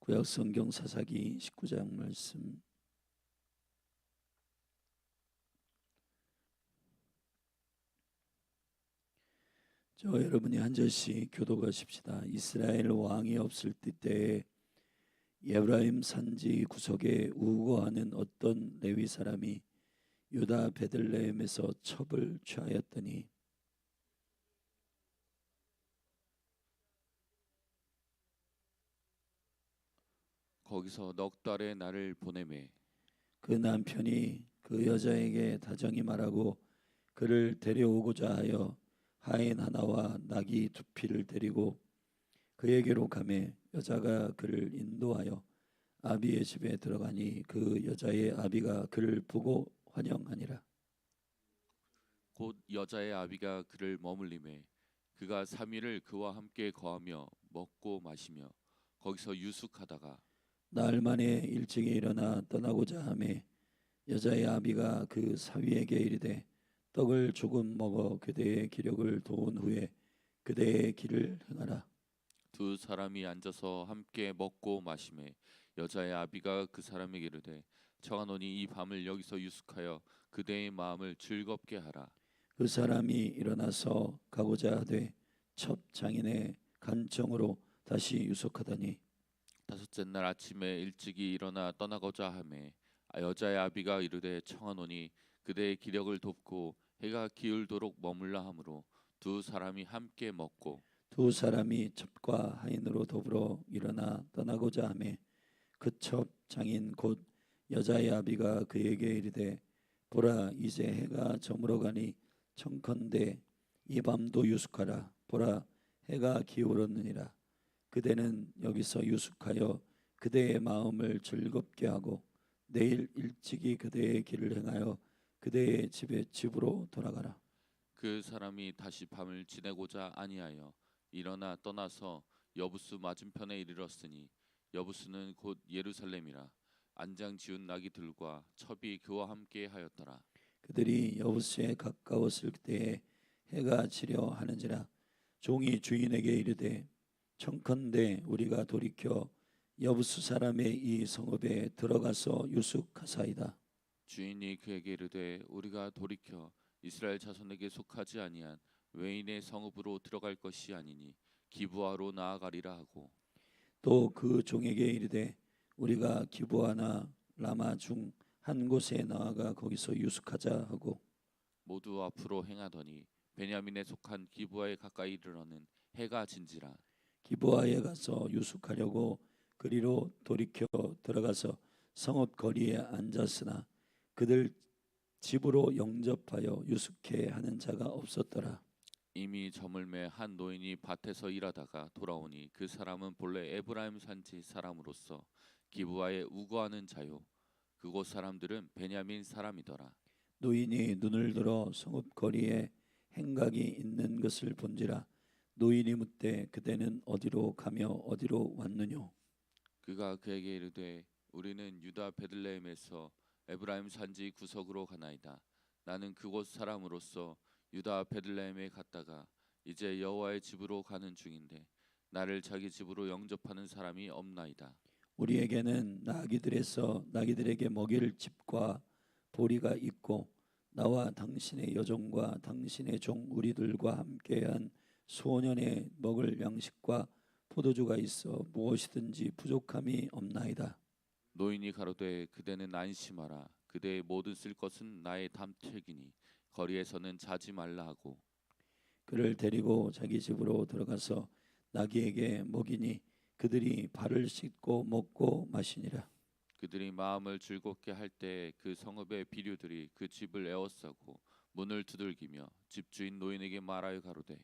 구약 성경 사사기 19장 말씀. 여러분이 한 절씩 교독하십시다. 이스라엘 왕이 없을 때에 에브라임 산지 구석에 우거하는 어떤 레위 사람이 유다 베들레헴에서 첩을 취하였더니 거기서 넉 달의 날을 보내매 그 남편이 그 여자에게 다정히 말하고 그를 데려오고자 하여 하인 하나와 나귀 두 피를 데리고 그에게로 가매 여자가 그를 인도하여 아비의 집에 들어가니 그 여자의 아비가 그를 보고 환영하니라. 곧 여자의 아비가 그를 머물리매 그가 3일을 그와 함께 거하며 먹고 마시며 거기서 유숙하다가 날 만에 일찍이 일어나 떠나고자 하매 여자의 아비가 그 사위에게 이르되 떡을 조금 먹어 그대의 기력을 도운 후에 그대의 길을 행하라. 두 사람이 앉아서 함께 먹고 마시매 여자의 아비가 그 사람에게 이르되 청하노니 이 밤을 여기서 유숙하여 그대의 마음을 즐겁게 하라. 그 사람이 일어나서 가고자 하되 첩 장인의 간청으로 다시 유숙하더니 다섯째 날 아침에 일찍이 일어나 떠나고자 하매 여자의 아비가 이르되 청하노니 그대의 기력을 돕고 해가 기울도록 머물라 하므로 두 사람이 함께 먹고 두 사람이 첩과 하인으로 더불어 일어나 떠나고자 하매 그 첩 장인 곧 여자의 아비가 그에게 이르되 보라 이제 해가 저물어 가니 청컨대 이 밤도 유숙하라. 보라 해가 기울었느니라. 그대는 여기서 유숙하여 그대의 마음을 즐겁게 하고 내일 일찍이 그대의 길을 행하여 그대의 집으로 돌아가라. 그 사람이 다시 밤을 지내고자 아니하여 일어나 떠나서 여부수 맞은편에 이르렀으니 여부수는 곧 예루살렘이라. 안장 지운 나귀들과 첩이 그와 함께 하였더라. 그들이 여부수에 가까웠을 때에 해가 지려 하는지라. 종이 주인에게 이르되 청컨대 우리가 돌이켜 여부수 사람의 이 성읍에 들어가서 유숙하사이다. 주인이 그에게 이르되 우리가 돌이켜 이스라엘 자손에게 속하지 아니한 외인의 성읍으로 들어갈 것이 아니니 기브아로 나아가리라 하고 또 그 종에게 이르되 우리가 기브아나 라마 중 한 곳에 나아가 거기서 유숙하자 하고 모두 앞으로 행하더니 베냐민에 속한 기브아에 가까이 이르러는 해가 진지라. 기브아에 가서 유숙하려고 그리로 돌이켜 들어가서 성읍 거리에 앉았으나 그들 집으로 영접하여 유숙해 하는 자가 없었더라. 이미 저물매 한 노인이 밭에서 일하다가 돌아오니 그 사람은 본래 에브라임 산지 사람으로서 기브아에 우거하는 자요 그곳 사람들은 베냐민 사람이더라. 노인이 눈을 들어 성읍 거리에 행각이 있는 것을 본지라. 노인이 묻되 그대는 어디로 가며 어디로 왔느뇨? 그가 그에게 이르되 우리는 유다 베들레헴에서 에브라임 산지 구석으로 가나이다. 나는 그곳 사람으로서 유다 베들레헴에 갔다가 이제 여호와의 집으로 가는 중인데 나를 자기 집으로 영접하는 사람이 없나이다. 우리에게는 나귀들에서 나귀들에게 먹일 집과 보리가 있고 나와 당신의 여종과 당신의 종 우리들과 함께한 소년의 먹을 양식과 포도주가 있어 무엇이든지 부족함이 없나이다. 노인이 가로되 그대는 안심하라. 그대의 모든 쓸 것은 나의 담택이니 거리에서는 자지 말라 하고 그를 데리고 자기 집으로 들어가서 나귀에게 먹이니 그들이 발을 씻고 먹고 마시니라. 그들이 마음을 즐겁게 할 때 그 성읍의 비류들이 그 집을 에워싸고 문을 두들기며 집주인 노인에게 말하여 가로되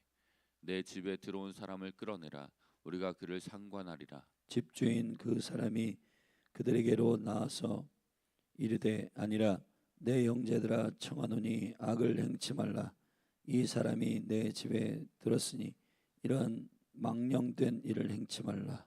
내 집에 들어온 사람을 끌어내라. 우리가 그를 상관하리라. 집주인 그 사람이 그들에게로 나와서 이르되 아니라 내 형제들아 청하노니 악을 행치 말라. 이 사람이 내 집에 들었으니 이러한 망령된 일을 행치 말라.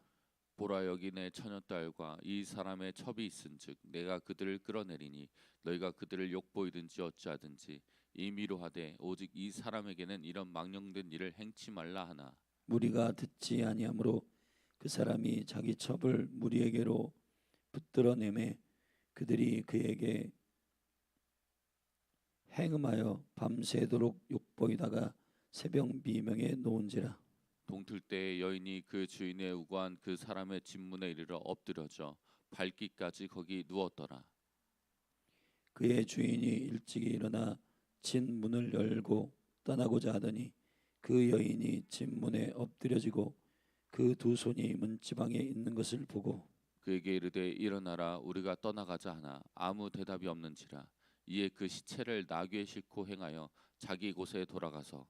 보라 여기 내 처녀딸과 이 사람의 첩이 있은즉 내가 그들을 끌어내리니 너희가 그들을 욕보이든지 어찌하든지 임의로 하되 오직 이 사람에게는 이런 망령된 일을 행치 말라 하나. 무리가 듣지 아니하므로 그 사람이 자기 첩을 무리에게로 붙들어내매 그들이 그에게 행음하여 밤새도록 욕보이다가 새벽 비명에 놓은지라. 동틀 때에 여인이 그 주인의 우고한 그 사람의 집문에 이르러 엎드려져 발기까지 거기 누웠더라. 그의 주인이 일찍이 일어나 진 문을 열고 떠나고자 하더니 그 여인이 진 문에 엎드려지고 그 두 손이 문지방에 있는 것을 보고 그에게 이르되 일어나라 우리가 떠나가자 하나 아무 대답이 없는지라. 이에 그 시체를 나귀에 싣고 행하여 자기 곳에 돌아가서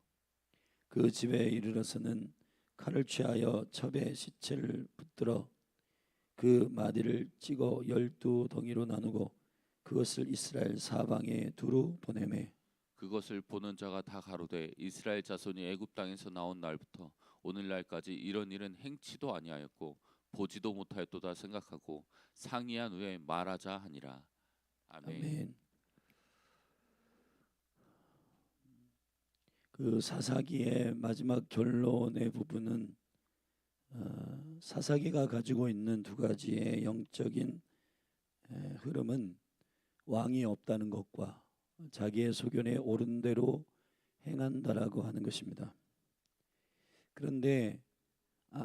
그 집에 이르러서는 칼을 취하여 첩의 시체를 붙들어 그 마디를 찍어 12덩이로 나누고 그것을 이스라엘 사방에 두루 보내매 그것을 보는 자가 다 가로되 이스라엘 자손이 애굽 땅에서 나온 날부터 오늘날까지 이런 일은 행치도 아니하였고 보지도 못하였도다 생각하고 상의한 후에 말하자 하니라. 아멘. 아멘. 그 사사기의 마지막 결론의 부분은 사사기가 가지고 있는 두 가지의 영적인 흐름은 왕이 없다는 것과 자기의 소견에 옳은 대로 행한다라고 하는 것입니다. 그런데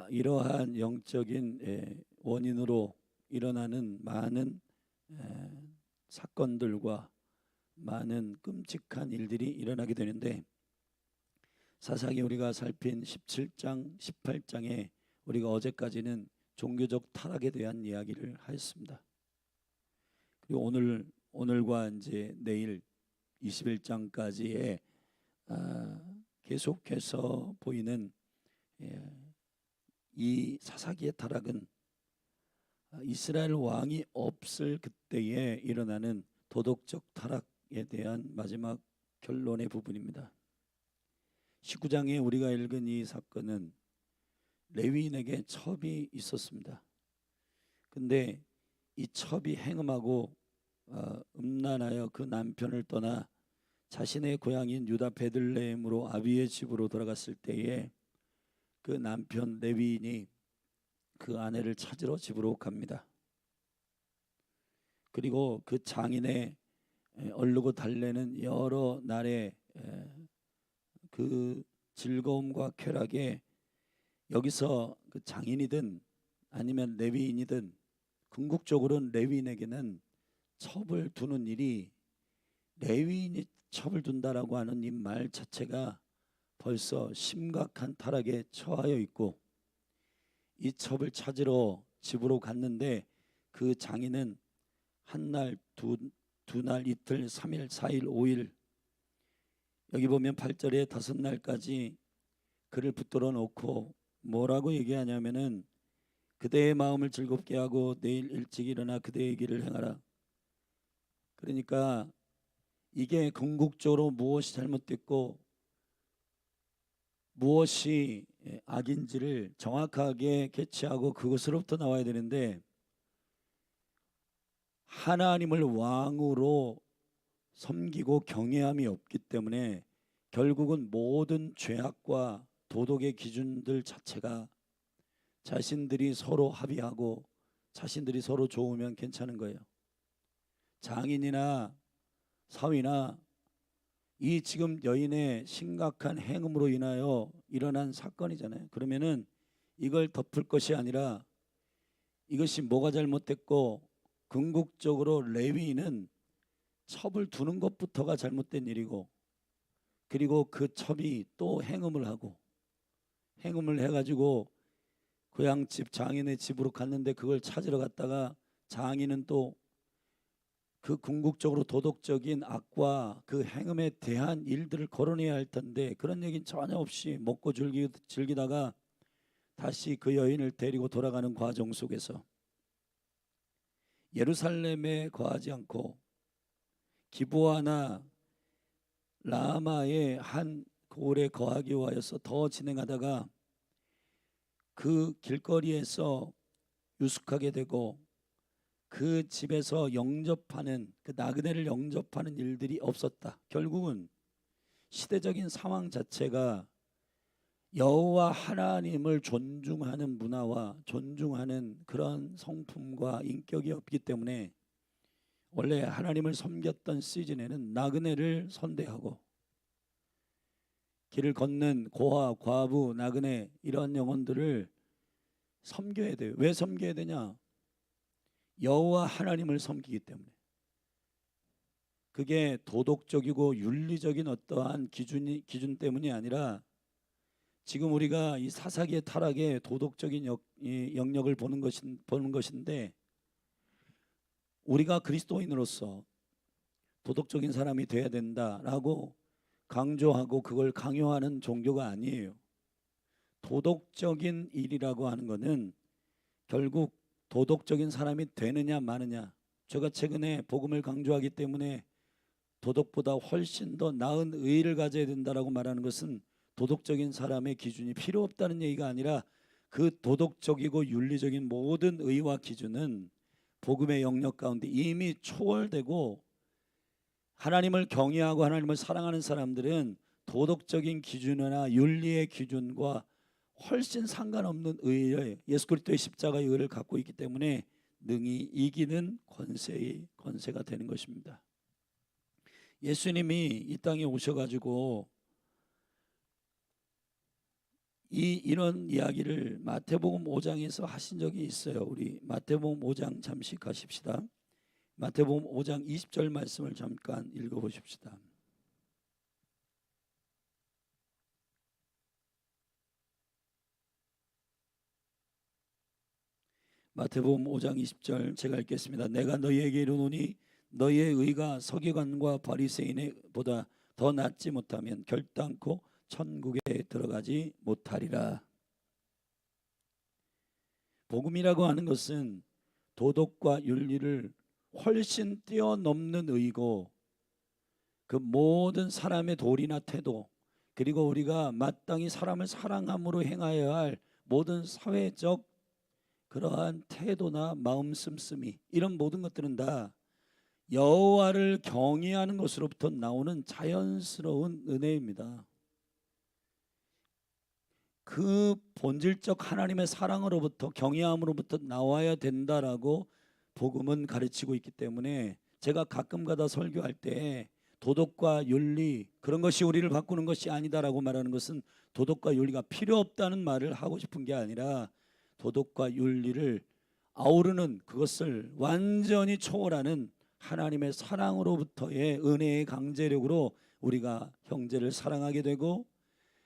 이러한 영적인 원인으로 일어나는 많은 사건들과 많은 끔찍한 일들이 일어나게 되는데 사사기 우리가 살핀 17장, 18장에 우리가 어제까지는 종교적 타락에 대한 이야기를 하였습니다. 그리고 오늘과 이제 내일 21장까지의 계속해서 보이는 이 사사기의 타락은 이스라엘 왕이 없을 그때에 일어나는 도덕적 타락에 대한 마지막 결론의 부분입니다. 19장에 우리가 읽은 이 사건은 레위인에게 첩이 있었습니다. 근데 이 첩이 행음하고 음란하여 그 남편을 떠나 자신의 고향인 유다 베들레헴으로 아비의 집으로 돌아갔을 때에 그 남편 레위인이 그 아내를 찾으러 집으로 갑니다. 그리고 그 장인의 얼르고 달래는 여러 날의 그 즐거움과 쾌락에 여기서 그 장인이든 아니면 레위인이든 궁극적으로는 레위인에게는 첩을 두는 일이 레위인이 첩을 둔다라고 하는 이 말 자체가 벌써 심각한 타락에 처하여 있고 이 첩을 찾으러 집으로 갔는데 그 장인은 한 날, 두 날, 이틀, 3일, 4일, 5일 여기 보면 8절에 5날까지 그를 붙들어 놓고 뭐라고 얘기하냐면은 그대의 마음을 즐겁게 하고 내일 일찍 일어나 그대의 길을 행하라. 그러니까 이게 궁극적으로 무엇이 잘못됐고 무엇이 악인지를 정확하게 캐치하고 그것으로부터 나와야 되는데 하나님을 왕으로 섬기고 경외함이 없기 때문에 결국은 모든 죄악과 도덕의 기준들 자체가 자신들이 서로 합의하고 자신들이 서로 좋으면 괜찮은 거예요. 장인이나 사위나 이 지금 여인의 심각한 행음으로 인하여 일어난 사건이잖아요. 그러면은 이걸 덮을 것이 아니라 이것이 뭐가 잘못됐고 궁극적으로 레위인은 첩을 두는 것부터가 잘못된 일이고 그리고 그 첩이 또 행음을 하고 행음을 해가지고 고향집 장인의 집으로 갔는데 그걸 찾으러 갔다가 장인은 또 그 궁극적으로 도덕적인 악과 그 행음에 대한 일들을 거론해야 할 텐데 그런 얘기는 전혀 없이 먹고 즐기다가 다시 그 여인을 데리고 돌아가는 과정 속에서 예루살렘에 거하지 않고 기브아나 라마의 한 고을에 거하기 위하여서 더 진행하다가 그 길거리에서 유숙하게 되고 그 집에서 영접하는 그 나그네를 영접하는 일들이 없었다. 결국은 시대적인 상황 자체가 여호와 하나님을 존중하는 문화와 존중하는 그런 성품과 인격이 없기 때문에 원래 하나님을 섬겼던 시즌에는 나그네를 선대하고 길을 걷는 고아, 과부, 나그네 이런 영혼들을 섬겨야 돼요. 왜 섬겨야 되냐? 여호와 하나님을 섬기기 때문에. 그게 도덕적이고 윤리적인 어떠한 기준 때문이 아니라 지금 우리가 이 사사기의 타락의 도덕적인 이 영역을 보는 것인데 우리가 그리스도인으로서 도덕적인 사람이 돼야 된다라고 강조하고 그걸 강요하는 종교가 아니에요. 도덕적인 일이라고 하는 것은 결국 도덕적인 사람이 되느냐 마느냐. 제가 최근에 복음을 강조하기 때문에 도덕보다 훨씬 더 나은 의의를 가져야 된다라고 말하는 것은 도덕적인 사람의 기준이 필요 없다는 얘기가 아니라 그 도덕적이고 윤리적인 모든 의의와 기준은 복음의 영역 가운데 이미 초월되고 하나님을 경외하고 하나님을 사랑하는 사람들은 도덕적인 기준이나 윤리의 기준과 훨씬 상관없는 의의 예수 그리스도의 십자가의 의를 갖고 있기 때문에 능히 이기는 권세가 되는 것입니다. 예수님이 이 땅에 오셔가지고 이런 이야기를 마태복음 5장에서 하신 적이 있어요. 우리 마태복음 5장 잠시 가십시다. 마태복음 5장 20절 말씀을 잠깐 읽어보십시다. 마태복음 5장 20절 제가 읽겠습니다. 내가 너희에게 이르노니 너희의 의가 서기관과 바리새인의 보다 더 낫지 못하면 결단코 천국에 들어가지 못하리라. 복음이라고 하는 것은 도덕과 윤리를 훨씬 뛰어넘는 의고 그 모든 사람의 도리나 태도 그리고 우리가 마땅히 사람을 사랑함으로 행하여야 할 모든 사회적 그러한 태도나 마음 씀씀이 이런 모든 것들은 다 여호와를 경외하는 것으로부터 나오는 자연스러운 은혜입니다. 그 본질적 하나님의 사랑으로부터 경외함으로부터 나와야 된다라고 복음은 가르치고 있기 때문에 제가 가끔가다 설교할 때 도덕과 윤리 그런 것이 우리를 바꾸는 것이 아니다라고 말하는 것은 도덕과 윤리가 필요 없다는 말을 하고 싶은 게 아니라 도덕과 윤리를 아우르는 그것을 완전히 초월하는 하나님의 사랑으로부터의 은혜의 강제력으로 우리가 형제를 사랑하게 되고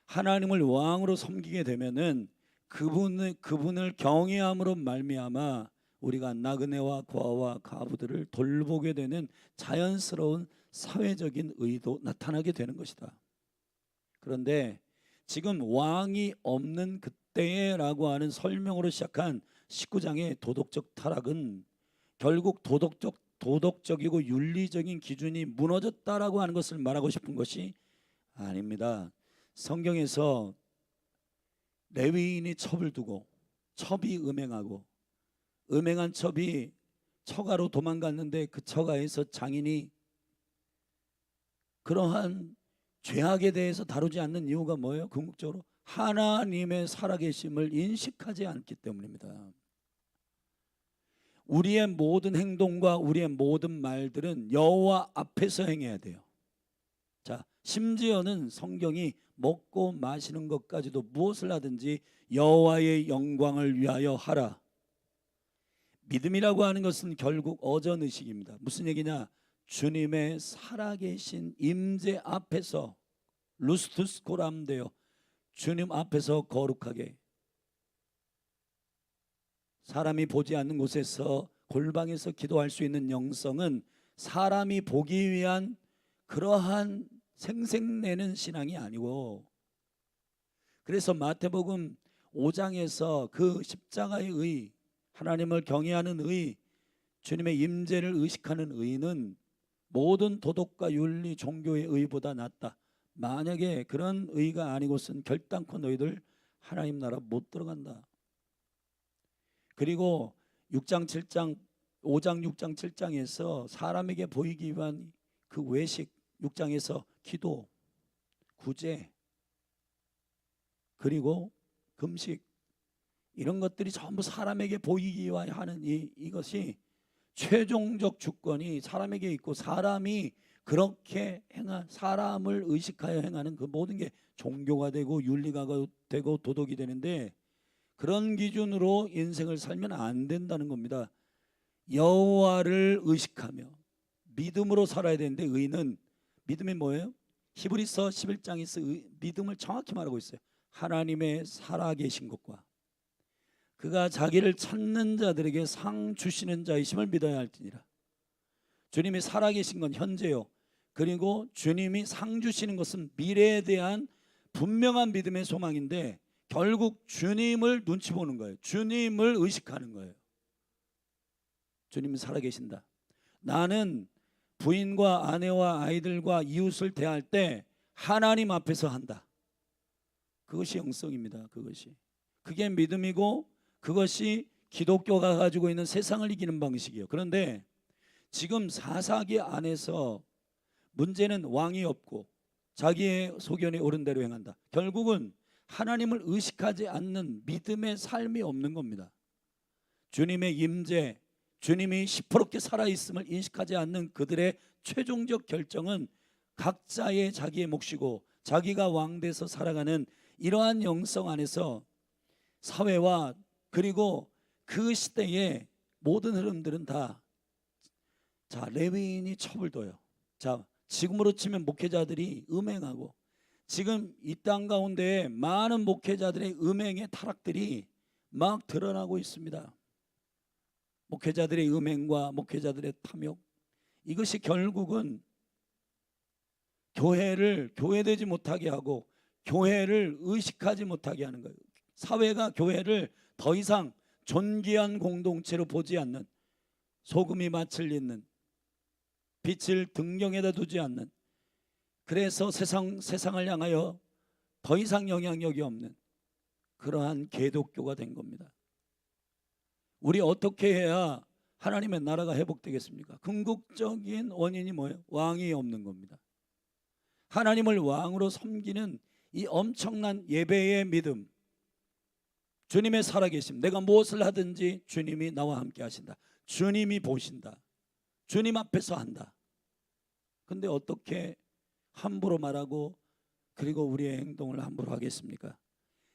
하나님을 왕으로 섬기게 되면은 그분을 경외함으로 말미암아 우리가 나그네와 고아와 과부들을 돌보게 되는 자연스러운 사회적인 의도 나타나게 되는 것이다. 그런데 지금 왕이 없는 그때라고 하는 설명으로 시작한 19장의 도덕적 타락은 결국 도덕적이고 윤리적인 기준이 무너졌다라고 하는 것을 말하고 싶은 것이 아닙니다. 성경에서 레위인이 첩을 두고 첩이 음행하고 음행한 첩이 처가로 도망갔는데 그 처가에서 장인이 그러한 죄악에 대해서 다루지 않는 이유가 뭐예요? 궁극적으로 하나님의 살아계심을 인식하지 않기 때문입니다. 우리의 모든 행동과 우리의 모든 말들은 여호와 앞에서 행해야 돼요. 자, 심지어는 성경이 먹고 마시는 것까지도 무엇을 하든지 여호와의 영광을 위하여 하라. 믿음이라고 하는 것은 결국 어전의식입니다. 무슨 얘기냐? 주님의 살아계신 임재 앞에서 루스투스 고람되어 주님 앞에서 거룩하게 사람이 보지 않는 곳에서 골방에서 기도할 수 있는 영성은 사람이 보기 위한 그러한 생색내는 신앙이 아니고 그래서 마태복음 5장에서 그 십자가의 의 하나님을 경외하는 의 주님의 임재를 의식하는 의는 모든 도덕과 윤리 종교의 의보다 낫다. 만약에 그런 의가 아니고선 결단코 너희들 하나님 나라 못 들어간다. 그리고 6장 7장 5장 6장 7장에서 사람에게 보이기 위한 그 외식 6장에서 기도 구제 그리고 금식, 이런 것들이 전부 사람에게 보이기 위하여 하는 이것이 최종적 주권이 사람에게 있고, 사람이 그렇게 사람을 의식하여 행하는 그 모든 게 종교가 되고 윤리가 되고 도덕이 되는데, 그런 기준으로 인생을 살면 안 된다는 겁니다. 여호와를 의식하며 믿음으로 살아야 되는데, 의는, 믿음이 뭐예요? 히브리서 11장에서 믿음을 정확히 말하고 있어요. 하나님의 살아계신 것과 그가 자기를 찾는 자들에게 상 주시는 자이심을 믿어야 할지니라. 주님이 살아계신 건 현재요, 그리고 주님이 상 주시는 것은 미래에 대한 분명한 믿음의 소망인데, 결국 주님을 눈치 보는 거예요. 주님을 의식하는 거예요. 주님은 살아계신다. 나는 부인과 아내와 아이들과 이웃을 대할 때 하나님 앞에서 한다. 그것이 영성입니다. 그게 믿음이고, 그것이 기독교가 가지고 있는 세상을 이기는 방식이에요. 그런데 지금 사사기 안에서 문제는 왕이 없고 자기의 소견이 옳은 대로 행한다. 결국은 하나님을 의식하지 않는 믿음의 삶이 없는 겁니다. 주님의 임재, 주님이 시퍼렇게 살아있음을 인식하지 않는 그들의 최종적 결정은 각자의 자기의 몫이고, 자기가 왕돼서 살아가는 이러한 영성 안에서 사회와 그리고 그 시대의 모든 흐름들은 다, 자, 레위인이 첩을 둬요. 자, 지금으로 치면 목회자들이 음행하고, 지금 이 땅 가운데 많은 목회자들의 음행의 타락들이 막 드러나고 있습니다. 목회자들의 음행과 목회자들의 탐욕, 이것이 결국은 교회를 교회되지 못하게 하고 교회를 의식하지 못하게 하는 거예요. 사회가 교회를 더 이상 존귀한 공동체로 보지 않는, 소금이 맛을 잇는, 빛을 등경에다 두지 않는, 그래서 세상을 향하여 더 이상 영향력이 없는 그러한 개독교가 된 겁니다. 우리 어떻게 해야 하나님의 나라가 회복되겠습니까? 궁극적인 원인이 뭐예요? 왕이 없는 겁니다. 하나님을 왕으로 섬기는 이 엄청난 예배의 믿음, 주님의 살아계심, 내가 무엇을 하든지 주님이 나와 함께 하신다, 주님이 보신다, 주님 앞에서 한다. 근데 어떻게 함부로 말하고 그리고 우리의 행동을 함부로 하겠습니까?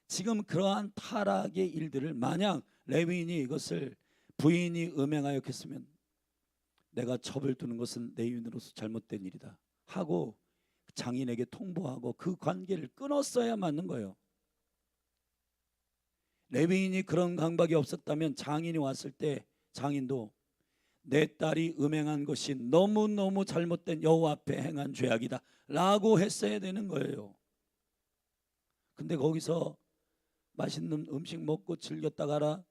지금 그러한 타락의 일들을, 만약 레위인이 이것을 부인이 음행하였겠으면 내가 첩을 두는 것은 내 인으로서 잘못된 일이다 하고 장인에게 통보하고 그 관계를 끊었어야 맞는 거예요. 레위인이 그런 강박이 없었다면 장인이 왔을 때 장인도 내 딸이 음행한 것이 너무너무 잘못된 여호와 앞에 행한 죄악이다 라고 했어야 되는 거예요. 근데 거기서 맛있는 음식 먹고 즐겼다 가라,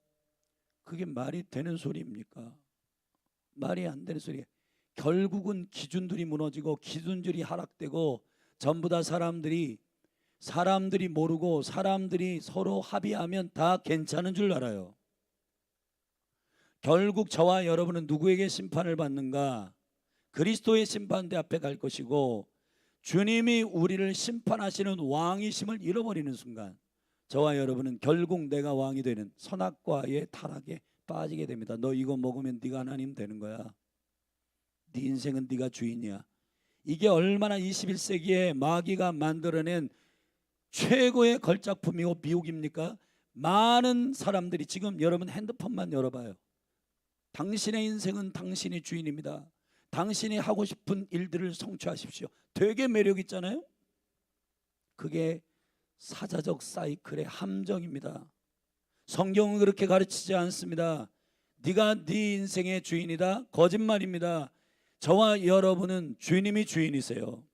그게 말이 되는 소리입니까? 말이 안 되는 소리예요. 결국은 기준들이 무너지고 기준들이 하락되고, 전부 다 사람들이 모르고 사람들이 서로 합의하면 다 괜찮은 줄 알아요. 결국 저와 여러분은 누구에게 심판을 받는가? 그리스도의 심판대 앞에 갈 것이고, 주님이 우리를 심판하시는 왕이심을 잃어버리는 순간 저와 여러분은 결국 내가 왕이 되는 선악과의 타락에 빠지게 됩니다. 너 이거 먹으면 네가 하나님 되는 거야. 네 인생은 네가 주인이야. 이게 얼마나 21세기에 마귀가 만들어낸 최고의 걸작품이고 미혹입니까? 많은 사람들이, 지금 여러분 핸드폰만 열어봐요. 당신의 인생은 당신이 주인입니다. 당신이 하고 싶은 일들을 성취하십시오. 되게 매력 있잖아요. 그게 사자적 사이클의 함정입니다. 성경은 그렇게 가르치지 않습니다. 네가 네 인생의 주인이다, 거짓말입니다. 저와 여러분은 주님이 주인이세요.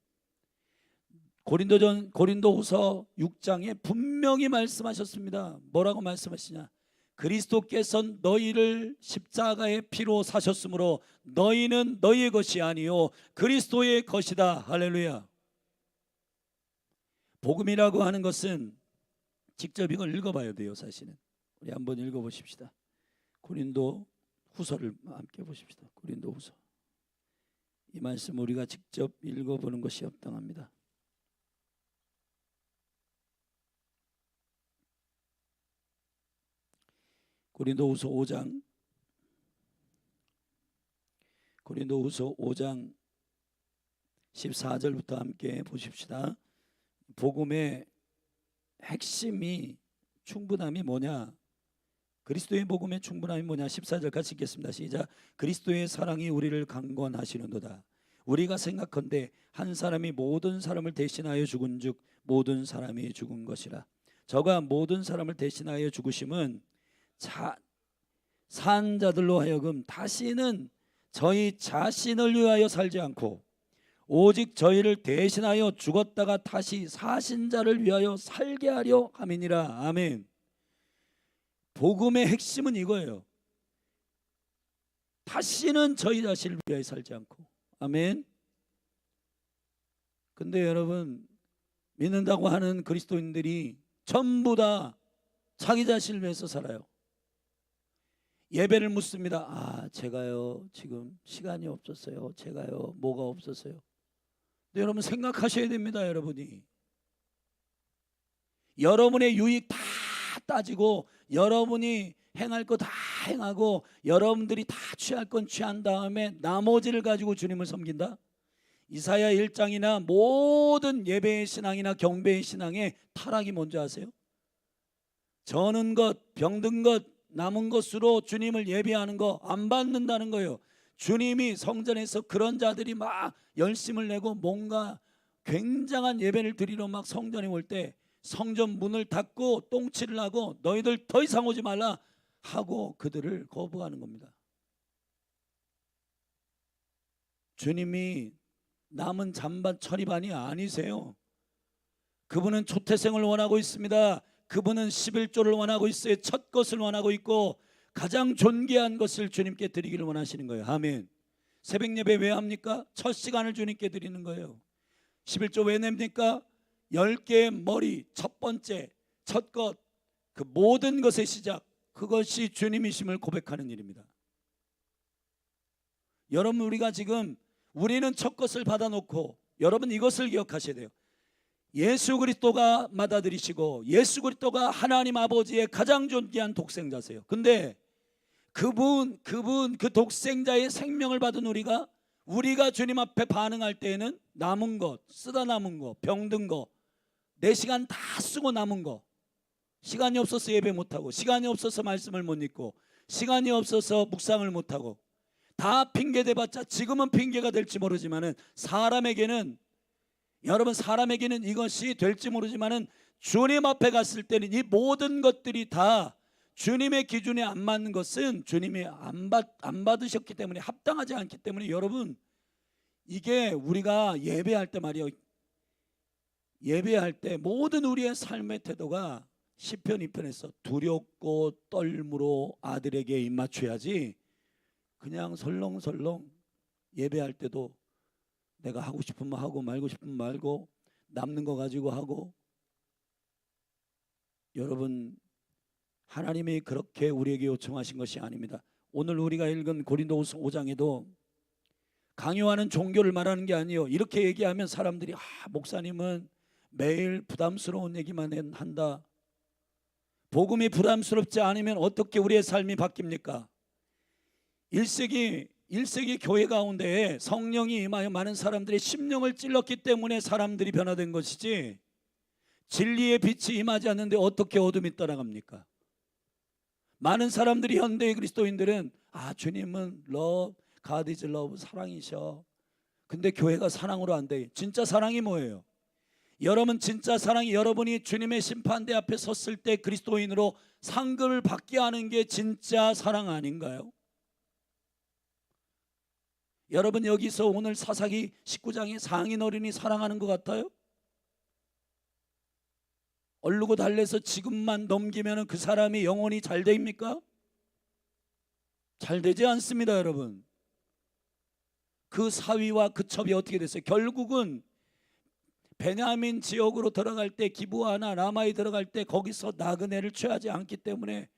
고린도후서 6장에 분명히 말씀하셨습니다. 뭐라고 말씀하시냐? 그리스도께서 너희를 십자가의 피로 사셨으므로 너희는 너희의 것이 아니요 그리스도의 것이다. 할렐루야. 복음이라고 하는 것은, 직접 이걸 읽어봐야 돼요. 사실은 우리 한번 읽어보십시다. 고린도 후서를 함께 보십시다. 고린도 후서. 이 말씀 우리가 직접 읽어보는 것이 합당합니다. 고린도후서 5장 14절부터 함께 보십시다. 복음의 핵심이 충분함이 뭐냐? 그리스도의 복음의 충분함이 뭐냐? 14절 같이 읽겠습니다. 시작. 그리스도의 사랑이 우리를 강권하시는도다. 우리가 생각컨대 한 사람이 모든 사람을 대신하여 죽은즉 모든 사람이 죽은 것이라. 저가 모든 사람을 대신하여 죽으심은 산 자들로 하여금 다시는 저희 자신을 위하여 살지 않고 오직 저희를 대신하여 죽었다가 다시 사신 자를 위하여 살게 하려 함이니라. 아멘. 복음의 핵심은 이거예요. 다시는 저희 자신을 위하여 살지 않고. 아멘. 근데 여러분, 믿는다고 하는 그리스도인들이 전부 다 자기 자신을 위해서 살아요. 예배를 묻습니다. 제가요 지금 시간이 없었어요. 제가요 뭐가 없었어요. 근데 여러분 생각하셔야 됩니다. 여러분의 유익 다 따지고 여러분이 행할 거 다 행하고 여러분들이 다 취할 건 취한 다음에 나머지를 가지고 주님을 섬긴다? 이사야 1장이나 모든 예배의 신앙이나 경배의 신앙의 타락이 뭔지 아세요? 저는 것, 병든 것, 남은 것으로 주님을 예배하는 거 안 받는다는 거예요. 주님이 성전에서 그런 자들이 막 열심을 내고 뭔가 굉장한 예배를 드리러 막 성전에 올 때 성전 문을 닫고 똥칠을 하고 너희들 더 이상 오지 말라 하고 그들을 거부하는 겁니다. 주님이 남은 잔반 처리반이 아니세요. 그분은 초태생을 원하고 있습니다. 그분은 11조를 원하고 있어요. 첫 것을 원하고 있고 가장 존귀한 것을 주님께 드리기를 원하시는 거예요. 아멘. 새벽 예배 왜 합니까? 첫 시간을 주님께 드리는 거예요. 11조 왜 냅니까? 10개의 머리, 첫 번째, 첫 것, 그 모든 것의 시작, 그것이 주님이심을 고백하는 일입니다. 여러분, 우리는 첫 것을 받아놓고 여러분 이것을 기억하셔야 돼요. 예수 그리스도가 받아들이시고 예수 그리스도가 하나님 아버지의 가장 존귀한 독생자세요. 근데 그분 그 독생자의 생명을 받은 우리가 주님 앞에 반응할 때에는 남은 것, 쓰다 남은 것, 병든 거, 내 시간 다 쓰고 남은 거, 시간이 없어서 예배 못하고 시간이 없어서 말씀을 못 읽고 시간이 없어서 묵상을 못하고 다 핑계 대봤자 지금은 핑계가 될지 모르지만은 사람에게는 이것이 될지 모르지만은 주님 앞에 갔을 때는 이 모든 것들이 다 주님의 기준에 안 맞는 것은 주님이 안 받으셨기 때문에 합당하지 않기 때문에 여러분 이게 우리가 예배할 때 말이요. 예배할 때 모든 우리의 삶의 태도가 시편 2편에서 두렵고 떨므로 아들에게 입맞춰야지 그냥 설렁설렁 예배할 때도 내가 하고 싶으면 하고 말고 싶으면 말고 남는 거 가지고 하고 여러분 하나님이 그렇게 우리에게 요청하신 것이 아닙니다. 오늘 우리가 읽은 고린도후서 5장에도 강요하는 종교를 말하는 게 아니에요. 이렇게 얘기하면 사람들이 목사님은 매일 부담스러운 얘기만 한다. 복음이 부담스럽지 않으면 어떻게 우리의 삶이 바뀝니까? 1세기 교회 가운데 성령이 임하여 많은 사람들의 심령을 찔렀기 때문에 사람들이 변화된 것이지 진리의 빛이 임하지 않는데 어떻게 어둠이 따라갑니까? 많은 사람들이 현대의 그리스도인들은 주님은 love, God is love, 사랑이셔. 근데 교회가 사랑으로 안 돼. 진짜 사랑이 뭐예요? 여러분 진짜 사랑이 여러분이 주님의 심판대 앞에 섰을 때 그리스도인으로 상급을 받게 하는 게 진짜 사랑 아닌가요? 여러분 여기서 오늘 사사기 19장의 상인 어린이 사랑하는 것 같아요? 얼르고 달래서 지금만 넘기면 그 사람이 영혼이 잘 됩니까? 잘 되지 않습니다. 여러분 그 사위와 그 첩이 어떻게 됐어요? 결국은 베냐민 지역으로 들어갈 때 기브아나 라마에 들어갈 때 거기서 나그네를 취하지 않기 때문에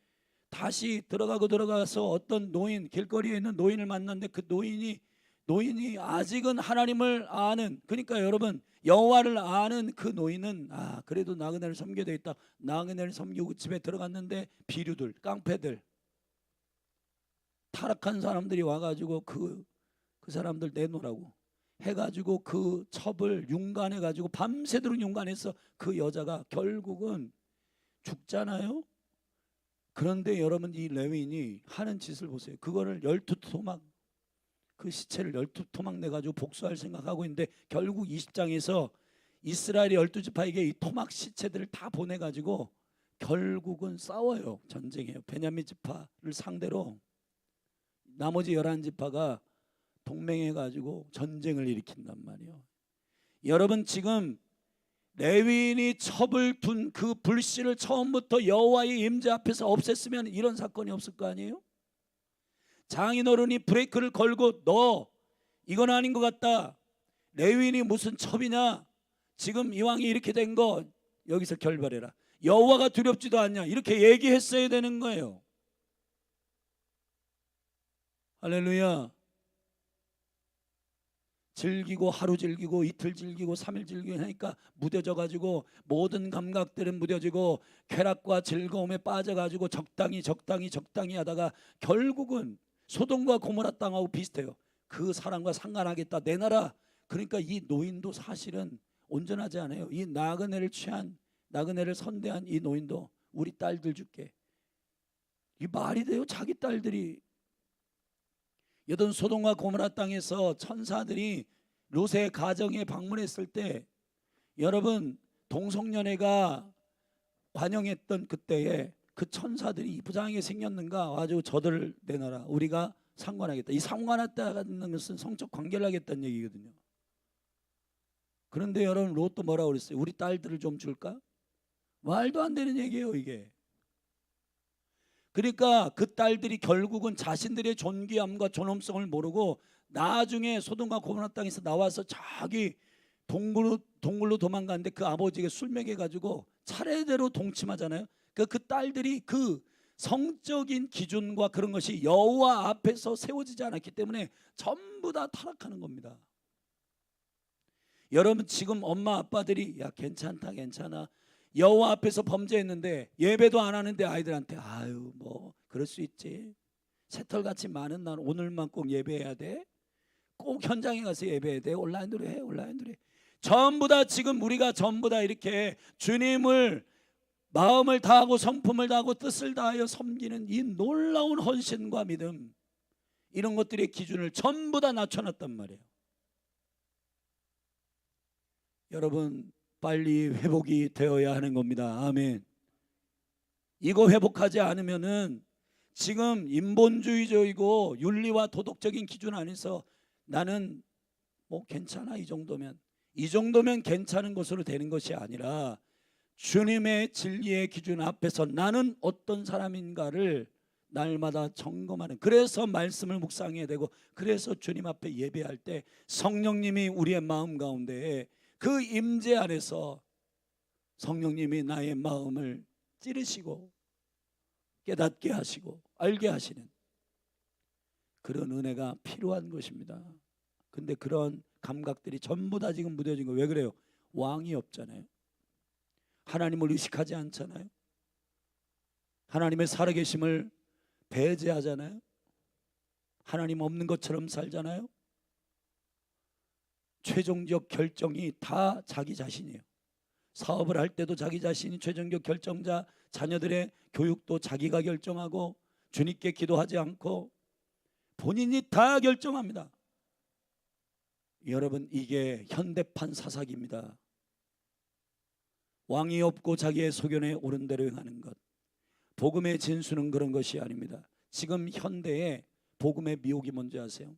다시 들어가서 어떤 노인 길거리에 있는 노인을 만났는데 그 노인이 아직은 하나님을 아는 그러니까 여러분 여호와를 아는 그 노인은 그래도 나그네를 섬겨야 되겠다. 나그네를 섬기고 집에 들어갔는데 비류들 깡패들 타락한 사람들이 와가지고 그 사람들 내놓으라고 해가지고 그 첩을 융간해가지고 밤새도록 융간해서 그 여자가 결국은 죽잖아요. 그런데 여러분, 이 레위인이 하는 짓을 보세요. 그거를 12토막, 그 시체를 12토막 내가지고 복수할 생각하고 있는데, 결국 20장에서 이스라엘의 12지파에게 이 토막 시체들을 다 보내가지고 결국은 싸워요. 전쟁해요. 베냐민 지파를 상대로 나머지 11지파가 동맹해가지고 전쟁을 일으킨단 말이에요. 여러분, 지금 레위인이 첩을 둔 그 불씨를 처음부터 여호와의 임재 앞에서 없앴으면 이런 사건이 없을 거 아니에요? 장인어른이 브레이크를 걸고 너 이건 아닌 것 같다, 레위인이 무슨 첩이냐, 지금 이왕이 이렇게 된 거 여기서 결별해라, 여호와가 두렵지도 않냐, 이렇게 얘기했어야 되는 거예요. 할렐루야. 즐기고 하루 즐기고 이틀 즐기고 3일 즐기고 하니까 무뎌져 가지고 모든 감각들은 무뎌지고 쾌락과 즐거움에 빠져 가지고 적당히 하다가 결국은 소돔과 고모라 땅하고 비슷해요. 그 사람과 상관하겠다, 내놔라. 그러니까 이 노인도 사실은 온전하지 않아요. 이 나그네를 선대한 이 노인도 우리 딸들 줄게, 이 말이 돼요? 자기 딸들이 여던 소돔과 고모라 땅에서 천사들이 롯의 가정에 방문했을 때, 여러분, 동성연애가 관영했던 그때에 그 천사들이 이부장하게 생겼는가 와가지고 저들을 내놔라, 우리가 상관하겠다. 이 상관하다는 것은 성적 관계를 하겠다는 얘기거든요. 그런데 여러분, 롯도 뭐라고 그랬어요? 우리 딸들을 좀 줄까? 말도 안 되는 얘기예요, 이게. 그러니까 그 딸들이 결국은 자신들의 존귀함과 존엄성을 모르고 나중에 소돔과 고모라 땅에서 나와서 자기 동굴로 도망갔는데 그 아버지에게 술 먹여가지고 차례대로 동침하잖아요. 그 딸들이 그 성적인 기준과 그런 것이 여호와 앞에서 세워지지 않았기 때문에 전부 다 타락하는 겁니다. 여러분, 지금 엄마 아빠들이 야 괜찮다 괜찮아, 여호와 앞에서 범죄했는데 예배도 안 하는데 아이들한테 아유 뭐 그럴 수 있지, 새털같이 많은 날 오늘만 꼭 예배해야 돼, 꼭 현장에 가서 예배해야 돼, 온라인으로 해. 전부 다 지금 우리가 전부 다 이렇게 주님을 마음을 다하고 성품을 다하고 뜻을 다하여 섬기는 이 놀라운 헌신과 믿음, 이런 것들의 기준을 전부 다 낮춰놨단 말이에요. 여러분, 빨리 회복이 되어야 하는 겁니다. 아멘. 이거 회복하지 않으면은 지금 인본주의적이고 윤리와 도덕적인 기준 안에서 나는 뭐 괜찮아, 이 정도면 괜찮은 것으로 되는 것이 아니라 주님의 진리의 기준 앞에서 나는 어떤 사람인가를 날마다 점검하는, 그래서 말씀을 묵상해야 되고, 그래서 주님 앞에 예배할 때 성령님이 우리의 마음 가운데 그 임재 안에서 성령님이 나의 마음을 찌르시고 깨닫게 하시고 알게 하시는 그런 은혜가 필요한 것입니다. 근데 그런 감각들이 전부 다 지금 무뎌진 거. 왜 그래요? 왕이 없잖아요. 하나님을 의식하지 않잖아요. 하나님의 살아계심을 배제하잖아요. 하나님 없는 것처럼 살잖아요. 최종적 결정이 다 자기 자신이에요. 사업을 할 때도 자기 자신이 최종적 결정자, 자녀들의 교육도 자기가 결정하고 주님께 기도하지 않고 본인이 다 결정합니다. 여러분, 이게 현대판 사사기입니다. 왕이 없고 자기의 소견에 옳은 대로 행하는 것. 복음의 진수는 그런 것이 아닙니다. 지금 현대에 복음의 미혹이 뭔지 아세요?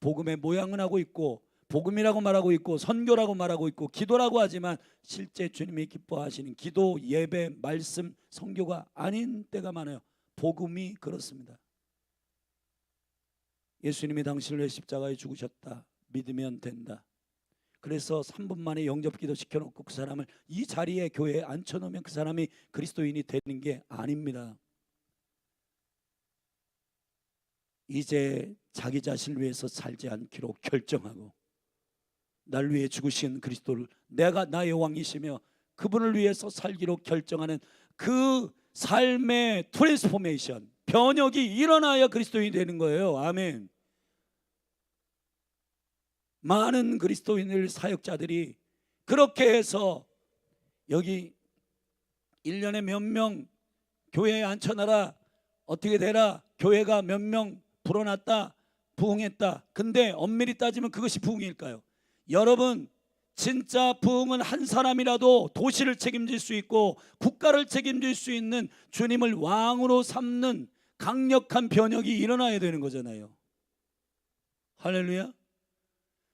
복음의 모양은 하고 있고 복음이라고 말하고 있고 선교라고 말하고 있고 기도라고 하지만 실제 주님이 기뻐하시는 기도, 예배, 말씀, 선교가 아닌 때가 많아요. 복음이 그렇습니다. 예수님이 당신을 위해 십자가에 죽으셨다, 믿으면 된다. 그래서 3분 만에 영접기도 시켜놓고 그 사람을 이 자리에 교회에 앉혀놓으면 그 사람이 그리스도인이 되는 게 아닙니다. 이제 자기 자신을 위해서 살지 않기로 결정하고 날 위해 죽으신 그리스도를 내가 나의 왕이시며 그분을 위해서 살기로 결정하는 그 삶의 트랜스포메이션, 변혁이 일어나야 그리스도인이 되는 거예요. 아멘. 많은 그리스도인들 사역자들이 그렇게 해서 여기 1년에 몇 명 교회에 앉혀놔라, 어떻게 되라, 교회가 몇 명 불어났다, 부흥했다. 근데 엄밀히 따지면 그것이 부흥일까요? 여러분, 진짜 부흥은 한 사람이라도 도시를 책임질 수 있고 국가를 책임질 수 있는 주님을 왕으로 삼는 강력한 변혁이 일어나야 되는 거잖아요. 할렐루야.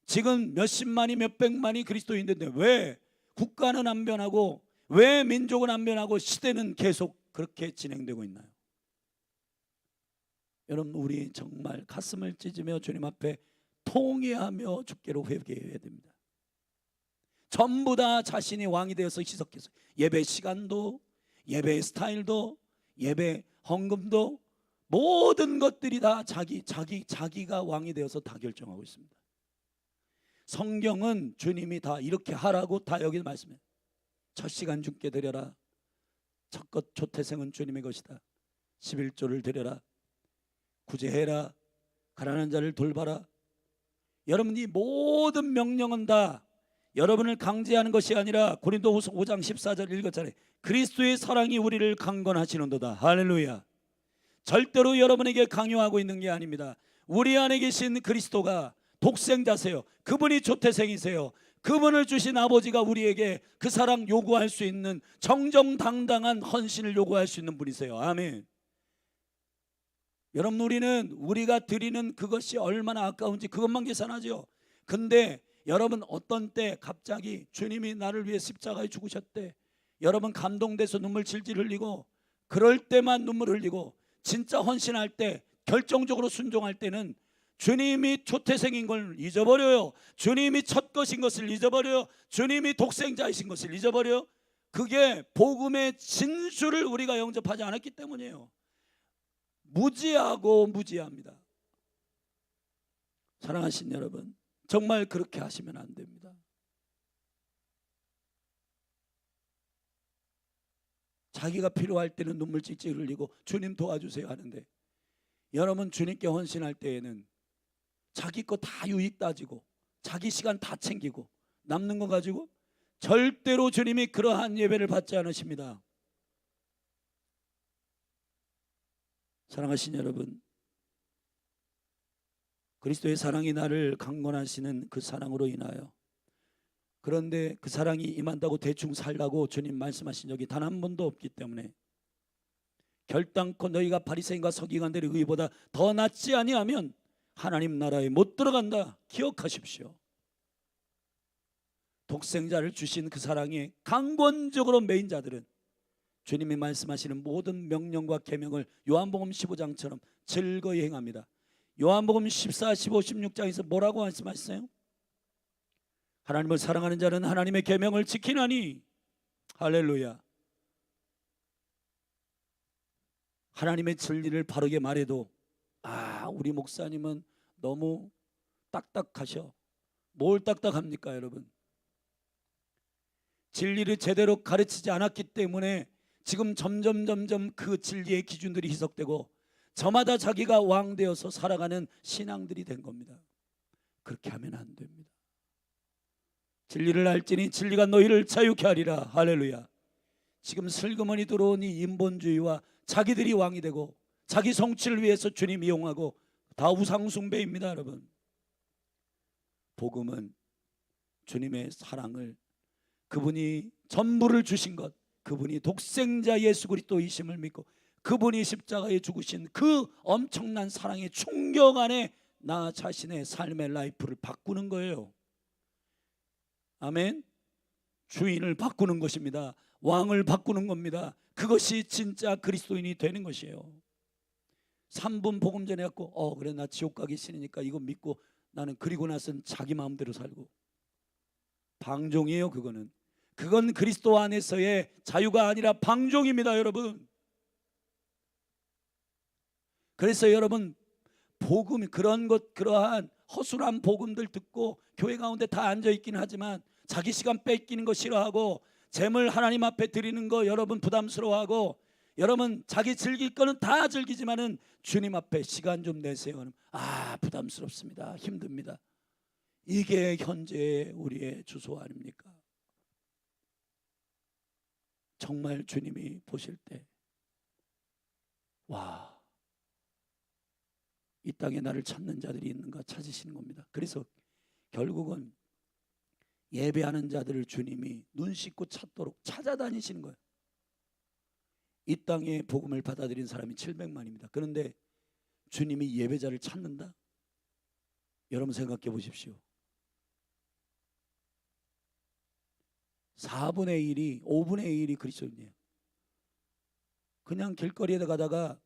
지금 몇십만이 몇백만이 그리스도인인데 왜 국가는 안 변하고 왜 민족은 안 변하고 시대는 계속 그렇게 진행되고 있나요? 여러분, 우리 정말 가슴을 찢으며 주님 앞에 통회하며 주께로 회개해야 됩니다. 전부 다 자신이 왕이 되어서 희석해서 예배 시간도, 예배 스타일도, 예배 헌금도, 모든 것들이 다 자기가 왕이 되어서 다 결정하고 있습니다. 성경은 주님이 다 이렇게 하라고 다 여기 말씀해요. 첫 시간 주께 드려라, 첫 것 초태생은 주님의 것이다, 11조를 드려라, 구제해라, 가난한 자를 돌봐라. 여러분, 이 모든 명령은 다 여러분을 강제하는 것이 아니라 고린도후서 5장 14절 읽었잖아요. 그리스도의 사랑이 우리를 강건하시는도다. 할렐루야. 절대로 여러분에게 강요하고 있는 게 아닙니다. 우리 안에 계신 그리스도가 독생자세요. 그분이 조태생이세요. 그분을 주신 아버지가 우리에게 그 사랑 요구할 수 있는 정정당당한 헌신을 요구할 수 있는 분이세요. 아멘. 여러분, 우리가 드리는 그것이 얼마나 아까운지 그것만 계산하죠. 근데 여러분, 어떤 때 갑자기 주님이 나를 위해 십자가에 죽으셨대, 여러분 감동돼서 눈물 질질 흘리고, 그럴 때만 눈물 흘리고, 진짜 헌신할 때, 결정적으로 순종할 때는 주님이 초태생인 걸 잊어버려요. 주님이 첫 것인 것을 잊어버려요. 주님이 독생자이신 것을 잊어버려요. 그게 복음의 진수를 우리가 영접하지 않았기 때문이에요. 무지합니다. 사랑하신 여러분, 정말 그렇게 하시면 안 됩니다. 자기가 필요할 때는 눈물 찔찔 흘리고 주님 도와주세요 하는데, 여러분 주님께 헌신할 때에는 자기 거 다 유익 따지고 자기 시간 다 챙기고 남는 거 가지고, 절대로 주님이 그러한 예배를 받지 않으십니다. 사랑하신 여러분, 그리스도의 사랑이 나를 강건하시는 그 사랑으로 인하여, 그런데 그 사랑이 임한다고 대충 살라고 주님 말씀하신 적이 단 한 번도 없기 때문에, 결단코 너희가 바리새인과 서기관들의 의보다 더 낫지 아니하면 하나님 나라에 못 들어간다. 기억하십시오. 독생자를 주신 그 사랑에 강권적으로 매인 자들은 주님이 말씀하시는 모든 명령과 계명을 요한복음 15장처럼 즐거이 행합니다. 요한복음 14, 15, 16장에서 뭐라고 말씀하셨어요? 하나님을 사랑하는 자는 하나님의 계명을 지키나니. 할렐루야. 하나님의 진리를 바르게 말해도 우리 목사님은 너무 딱딱하셔. 뭘 딱딱합니까 여러분? 진리를 제대로 가르치지 않았기 때문에 지금 점점 그 진리의 기준들이 희석되고 저마다 자기가 왕 되어서 살아가는 신앙들이 된 겁니다. 그렇게 하면 안 됩니다. 진리를 알지니 진리가 너희를 자유케 하리라. 할렐루야. 지금 슬그머니 들어온 이 인본주의와 자기들이 왕이 되고 자기 성취를 위해서 주님 이용하고, 다 우상숭배입니다. 여러분, 복음은 주님의 사랑을, 그분이 전부를 주신 것, 그분이 독생자 예수 그리스도이심을 믿고 그분이 십자가에 죽으신 그 엄청난 사랑의 충격 안에 나 자신의 삶의 라이프를 바꾸는 거예요. 아멘. 주인을 바꾸는 것입니다. 왕을 바꾸는 겁니다. 그것이 진짜 그리스도인이 되는 것이에요. 3분 복음 전해갖고 그래 나 지옥 가기 싫으니까 이거 믿고 나는 그리고 나서는 자기 마음대로 살고, 방종이에요. 그건 그리스도 안에서의 자유가 아니라 방종입니다. 여러분, 그래서 여러분, 복음, 그러한 허술한 복음들 듣고 교회 가운데 다 앉아있긴 하지만 자기 시간 뺏기는 거 싫어하고 재물 하나님 앞에 드리는 거 여러분 부담스러워하고, 여러분 자기 즐길 거는 다 즐기지만은 주님 앞에 시간 좀 내세요. 부담스럽습니다. 힘듭니다. 이게 현재 우리의 주소 아닙니까? 정말 주님이 보실 때 와, 이 땅에 나를 찾는 자들이 있는가 찾으시는 겁니다. 그래서 결국은 예배하는 자들을 주님이 눈 씻고 찾도록 찾아다니시는 거예요. 이 땅에 복음을 받아들인 사람이 700만입니다. 그런데 주님이 예배자를 찾는다? 여러분 생각해 보십시오. 4분의 1이 5분의 1이 그리스도인이에요. 그냥 길거리에 가다가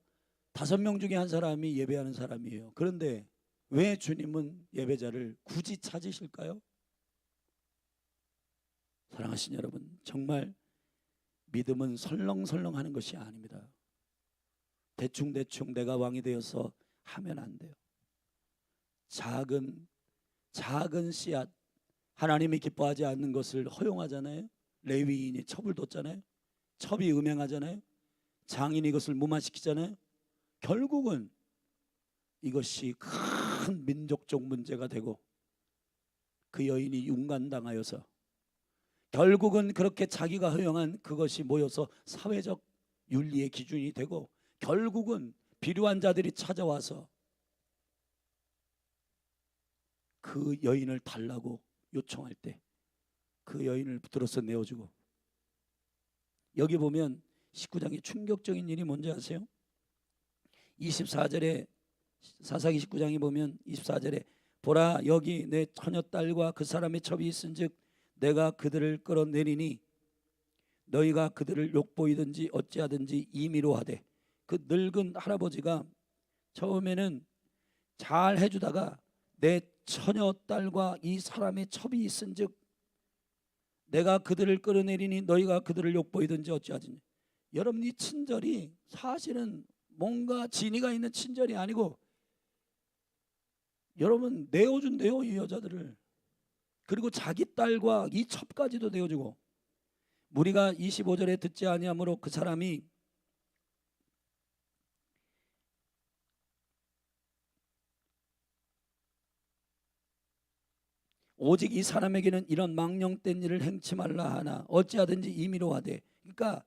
5명 중에 한 사람이 예배하는 사람이에요. 그런데 왜 주님은 예배자를 굳이 찾으실까요? 사랑하신 여러분, 정말 믿음은 설렁설렁하는 것이 아닙니다. 대충대충 내가 왕이 되어서 하면 안 돼요. 작은 씨앗, 하나님이 기뻐하지 않는 것을 허용하잖아요. 레위인이 첩을 뒀잖아요. 첩이 음행하잖아요. 장인이 이것을 무마시키잖아요. 결국은 이것이 큰 민족적 문제가 되고 그 여인이 윤간당하여서 결국은 그렇게 자기가 허용한 그것이 모여서 사회적 윤리의 기준이 되고 결국은 필요한 자들이 찾아와서 그 여인을 달라고 요청할 때 그 여인을 들어서 내어주고, 여기 보면 19장에 충격적인 일이 뭔지 아세요? 24절에 사사기 19장에 보면 24절에 보라 여기 내 처녀딸과 그 사람의 첩이 있은즉 내가 그들을 끌어내리니 너희가 그들을 욕보이든지 어찌하든지 임의로 하되, 그 늙은 할아버지가 처음에는 잘 해주다가 내 처녀딸과 이 사람의 첩이 있은즉 내가 그들을 끌어내리니 너희가 그들을 욕보이든지 어찌하든지. 여러분 이 친절이 사실은 뭔가 진의가 있는 친절이 아니고 여러분 내어준대요, 이 여자들을. 그리고 자기 딸과 이 첩까지도 내어주고, 무리가 25절에 듣지 아니하므로 그 사람이 오직 이 사람에게는 이런 망령된 일을 행치 말라 하나 어찌하든지 임의로 하되. 그러니까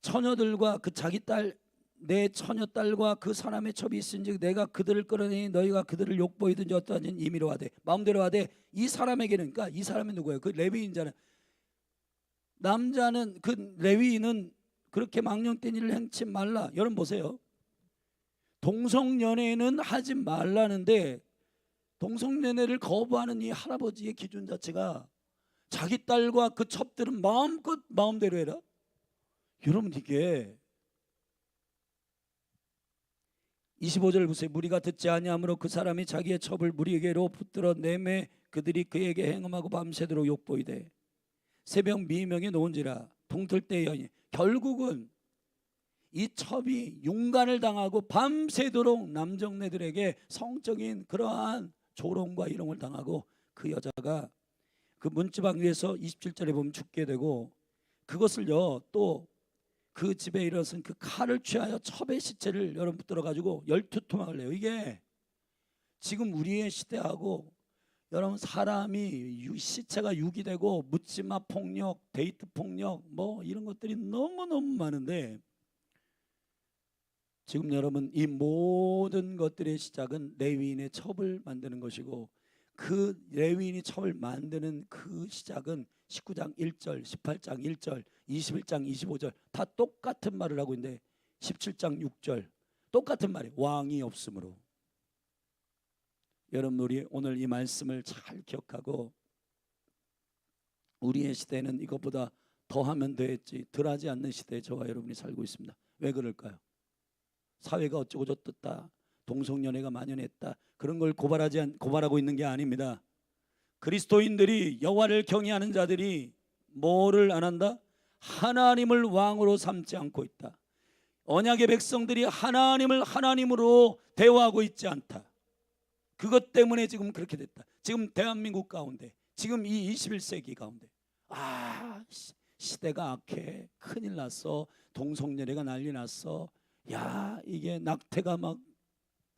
처녀들과 그 자기 딸, 내 처녀딸과 그 사람의 첩이 있은즉 내가 그들을 끌어내니 너희가 그들을 욕보이든지 어떠하든지 임의로 하되, 마음대로 하되. 이 사람에게는, 그러니까 이 사람이 누구예요? 그 레위인자는, 남자는, 그 레위인은 그렇게 망령된 일을 행치 말라. 여러분 보세요. 동성연애는 하지 말라는데 동성연애를 거부하는 이 할아버지의 기준 자체가 자기 딸과 그 첩들은 마음껏 마음대로 해라. 여러분 이게 25절 보세요. 무리가 듣지 아니하므로 그 사람이 자기의 첩을 무리에게로 붙들어 내매 그들이 그에게 행음하고 밤새도록 욕보이되 새벽 미명에 놓은지라 동틀 때의 여인. 결국은 이 첩이 윤간을 당하고 밤새도록 남정네들에게 성적인 그러한 조롱과 희롱을 당하고 그 여자가 그 문지방 위에서 27절에 보면 죽게 되고, 그것을요 또 그 집에 일어선 그 칼을 취하여 첩의 시체를 여러분 붙들어 가지고 12토막을 내요. 이게 지금 우리의 시대하고 여러분 사람이 시체가 유기되고 묻지마 폭력, 데이트 폭력 뭐 이런 것들이 너무너무 많은데, 지금 여러분 이 모든 것들의 시작은 레위인의 첩을 만드는 것이고, 그 레위인이 첩을 만드는 그 시작은 19장 1절, 18장 1절, 21장 25절 다 똑같은 말을 하고 있는데 17장 6절 똑같은 말이에요. 왕이 없으므로. 여러분 우리 오늘 이 말씀을 잘 기억하고, 우리의 시대는 이것보다 더하면 되겠지 덜하지 않는 시대에 저와 여러분이 살고 있습니다. 왜 그럴까요? 사회가 어쩌고 저쩌다, 동성연애가 만연했다, 그런 걸 고발하고 있는 게 아닙니다. 그리스도인들이, 여호와를 경외하는 자들이 뭐를 안 한다? 하나님을 왕으로 삼지 않고 있다. 언약의 백성들이 하나님을 하나님으로 대화하고 있지 않다. 그것 때문에 지금 그렇게 됐다. 지금 대한민국 가운데, 지금 이 21세기 가운데 시대가 악해, 큰일 났어, 동성연애가 난리 났어, 야 이게 낙태가 막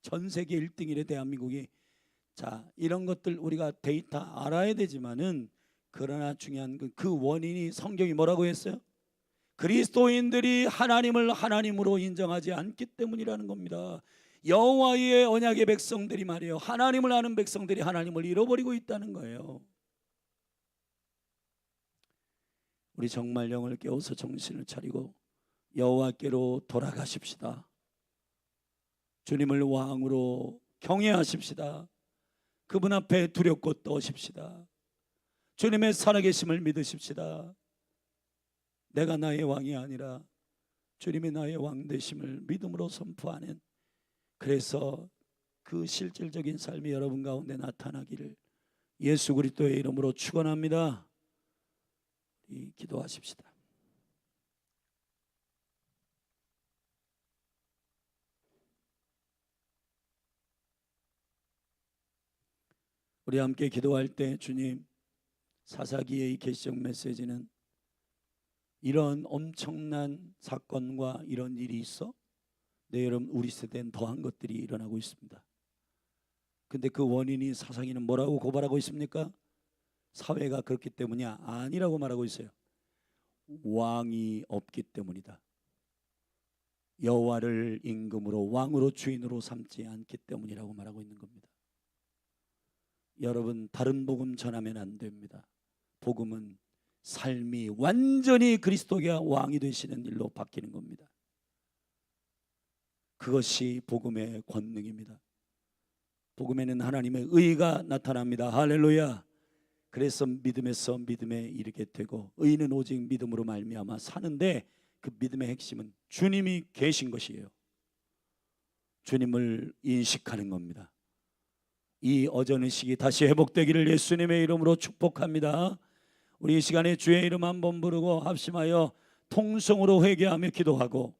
전 세계 1등이래 대한민국이. 자, 이런 것들 우리가 데이터 알아야 되지만은, 그러나 중요한 그 원인이 성경이 뭐라고 했어요? 그리스도인들이 하나님을 하나님으로 인정하지 않기 때문이라는 겁니다. 여호와의 언약의 백성들이 말이에요, 하나님을 아는 백성들이 하나님을 잃어버리고 있다는 거예요. 우리 정말 영을 깨워서 정신을 차리고 여호와께로 돌아가십시다. 주님을 왕으로 경외하십시다. 그분 앞에 두렵고 떠십시다. 주님의 살아계심을 믿으십시다. 내가 나의 왕이 아니라 주님이 나의 왕 되심을 믿음으로 선포하는, 그래서 그 실질적인 삶이 여러분 가운데 나타나기를 예수 그리스도의 이름으로 축원합니다. 기도하십시다. 우리 함께 기도할 때, 주님, 사사기의 이 계시적 메시지는 이런 엄청난 사건과 이런 일이 있어? 네, 여러분, 우리 세대엔 더한 것들이 일어나고 있습니다. 근데 그 원인이 사사기는 뭐라고 고발하고 있습니까? 사회가 그렇기 때문이야? 아니라고 말하고 있어요. 왕이 없기 때문이다. 여호와를 임금으로, 왕으로, 주인으로 삼지 않기 때문이라고 말하고 있는 겁니다. 여러분, 다른 복음 전하면 안 됩니다. 복음은 삶이 완전히 그리스도가 왕이 되시는 일로 바뀌는 겁니다. 그것이 복음의 권능입니다. 복음에는 하나님의 의가 나타납니다. 할렐루야. 그래서 믿음에서 믿음에 이르게 되고, 의는 오직 믿음으로 말미암아 사는데, 그 믿음의 핵심은 주님이 계신 것이에요. 주님을 인식하는 겁니다. 이 어전의식이 다시 회복되기를 예수님의 이름으로 축복합니다. 우리 이 시간에 주의 이름 한번 부르고 합심하여 통성으로 회개하며 기도하고,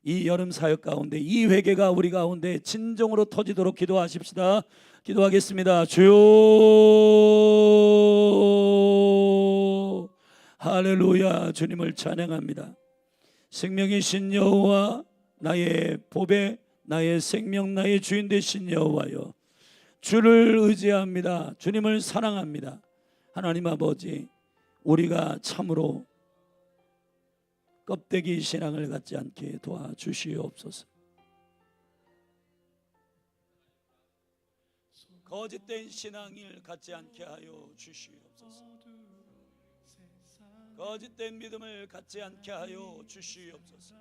이 여름 사역 가운데 이 회개가 우리 가운데 진정으로 터지도록 기도하십시다. 기도하겠습니다. 주여, 할렐루야. 주님을 찬양합니다. 생명이신 여호와, 나의 보배, 나의 생명, 나의 주인 되신 여호와여, 주를 의지합니다. 주님을 사랑합니다. 하나님 아버지, 우리가 참으로 껍데기 신앙을 갖지 않게 도와주시옵소서. 거짓된 신앙을 갖지 않게 하여 주시옵소서. 거짓된 믿음을 갖지 않게 하여 주시옵소서.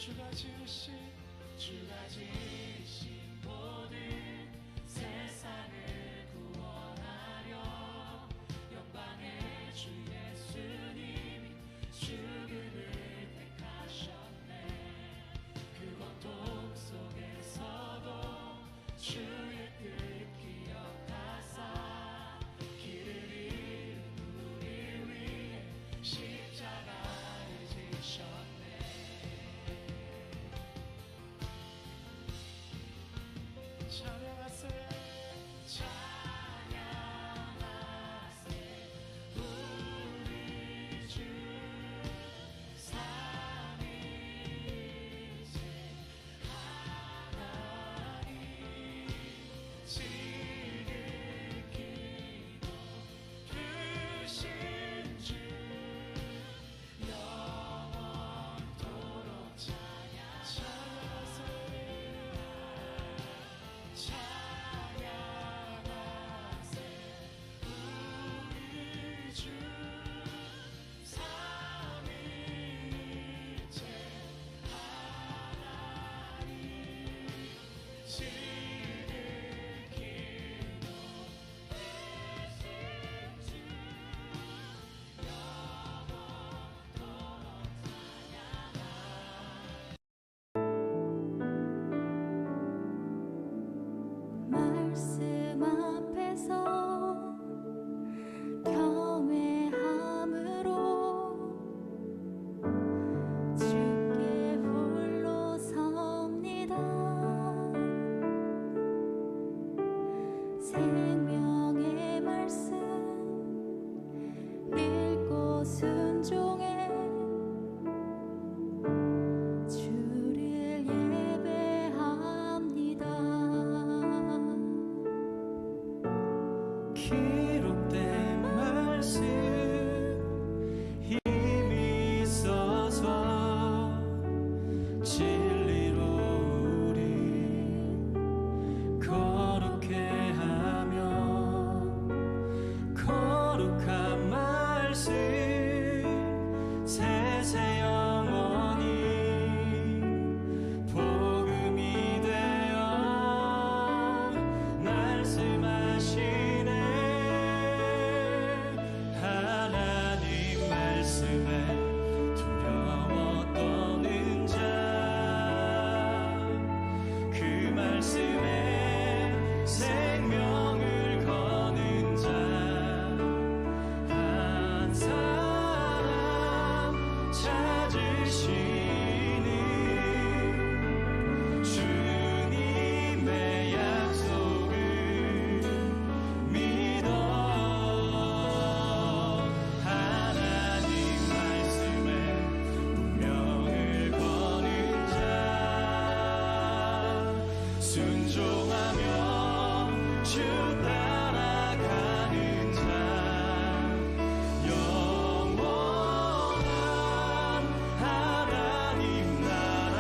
주가 지으신 모든 세상을 구원하려 영광의 주 예수님이 죽음을 기록된 말씀 힘이 있어서 진리로 우리 거룩해 하며 거룩한 말씀 세세 영원히 복음이 되어 말씀하시네. 하나님 말씀에 두려워 떠는 자 그 말씀에 생명을 거는 자 한 사람 찾으시니 주님의 약속을 믿어 하나님 말씀에 운명을 거는 자 순종하며 주 따라가는 자 영원한 하나님 나라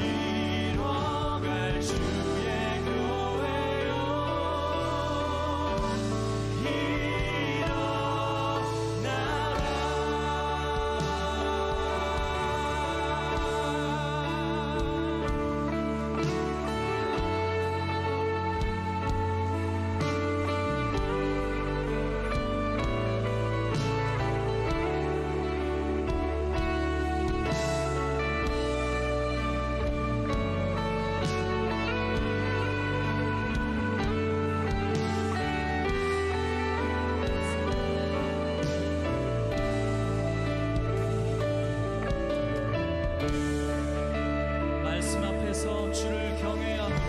이뤄갈 주의 교회요 말씀 앞에서 주를 경외함으로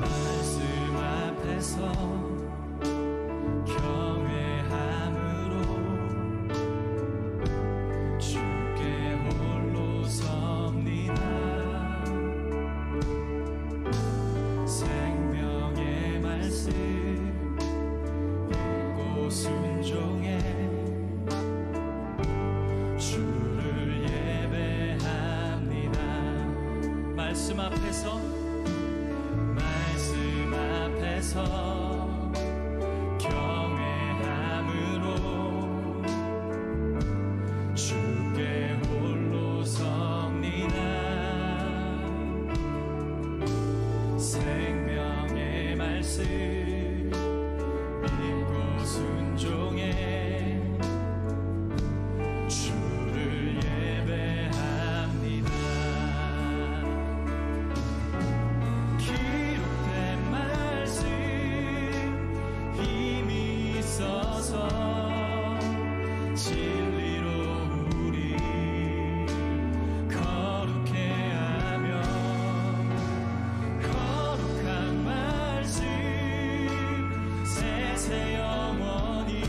말씀 앞에서 경외함으로 주께 홀로 섭니다. 생명의 말씀 읽고 순종해 주를 예배합니다. 말씀 앞에서 경외함으로 주께 홀로 섭니다. 생명의 말씀 읽고 순종해 주를 예배합니다. 기록된 말씀 힘이 있어서 진리로 우리 거룩해 하며 거룩한 말씀 세세 영원히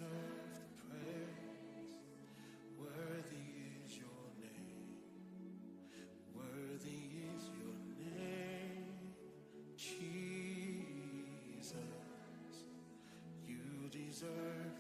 deserve the praise. Worthy is your name. Worthy is your name, Jesus. You deserve